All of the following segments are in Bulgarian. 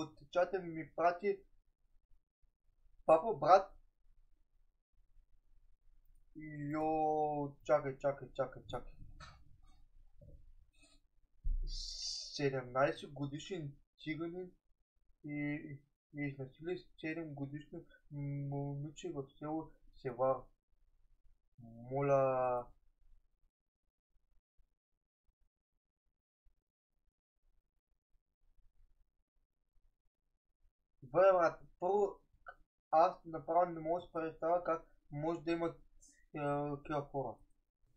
от чата ми прати папа, брат. Йо, чакай. 17 годишен циганин и изнасили 7 годишно момиче в село Севар. Моля. Добре, брат, първо аз направо не мога да се представя как може да има такива хора.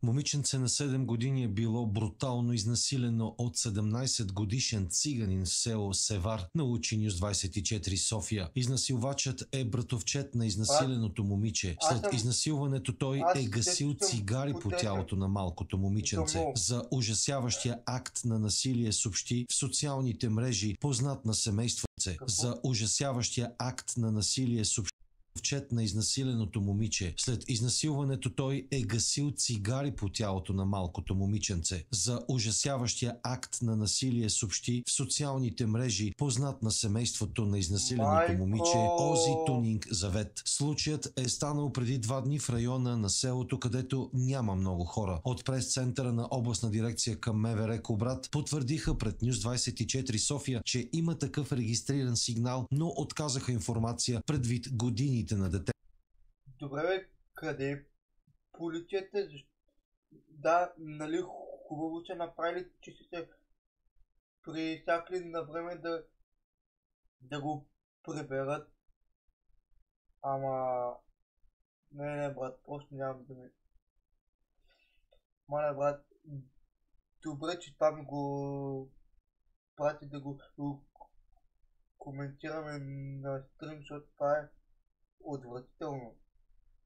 Момиченце на 7 години е било брутално изнасилено от 17 годишен циганин в село Севар, научи Нюз 24 София. Изнасилвачът е братовчет на изнасиленото момиче. След изнасилването той е гасил цигари по тялото на малкото момиченце. За ужасяващия акт на насилие съобщи в социалните мрежи познат на семейството. За ужасяващия акт на насилие съобщи вчет на изнасиленото момиче. След изнасилването той е гасил цигари по тялото на малкото момиченце. За ужасяващия акт на насилие съобщи в социалните мрежи познат на семейството на изнасиленото момиче Ози Тунинг Завет. Случаят е станал преди 2 дни в района на селото, където няма много хора. От прес-центъра на областна дирекция към МВР Кубрат потвърдиха пред Нюз 24 София, че има такъв регистриран сигнал, но отказаха информация предвид годините на дете. Добре, бе, къде е полицията? Да, нали хубаво са направили, че са се присякли на време да го приберат. Ама... Не, брат, просто нямам да ми... Моля, брат, добре, че това ми го прати да го коментираме на стрим, защото това е отвратително.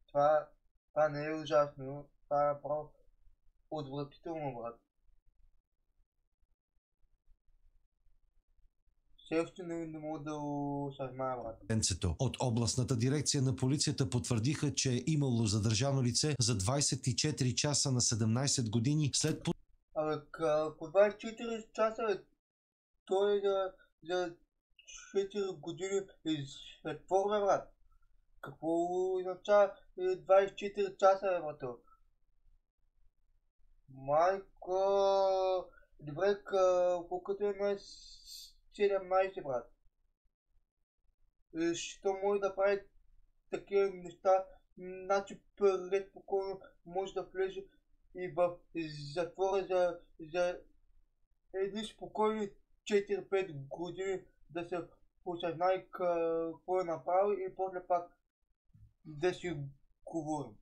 Това не е ужасно, това е направо отвратително, брат. Все още не мога да осъзная, брат. От областната дирекция на полицията потвърдиха, че е имало задържано лице за 24 часа на 17 години след... Абе, по 24 часа, той за 4 години затвор, бе, брат. Какво означава 24 часа, бе, брат? Майко... Добре, колкото е на 17, брат. Що може да прави такива неща, значи пред спокойно може да влезе и в затвора за едни спокойни 4-5 години да се осъзнае какво е направил и после пак да си говорим.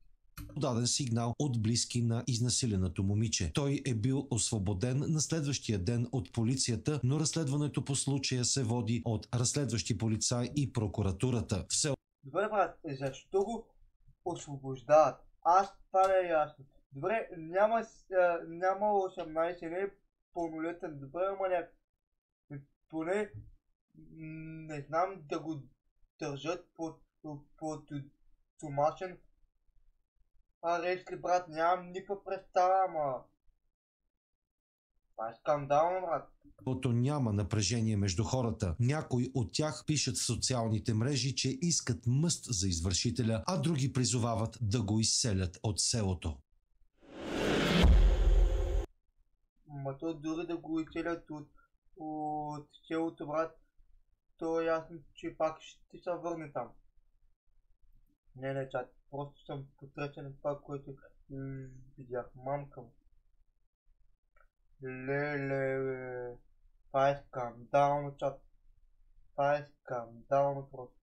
Подаден сигнал от близки на изнасиленото момиче. Той е бил освободен на следващия ден от полицията, но разследването по случая се води от разследващи полицаи и прокуратурата. Добре, брат, защо го освобождават? Аз това не е ясно. Добре, няма 18, не е пълнолетен, добре, ама поне не знам да го държат под домашен арест ли, брат, нямам никаква представа, ама... Това е скандално, брат. Няма напрежение между хората. Някои от тях пишат в социалните мрежи, че искат мъст за извършителя, а други призовават да го изселят от селото. Ма то дори да го изселят от селото, брат, то е ясно, че пак ще се върне там. Не, чат, просто съм потресен от това, което видях. Мамка му. Леле, това е скандално, чат. Това е скандално просто.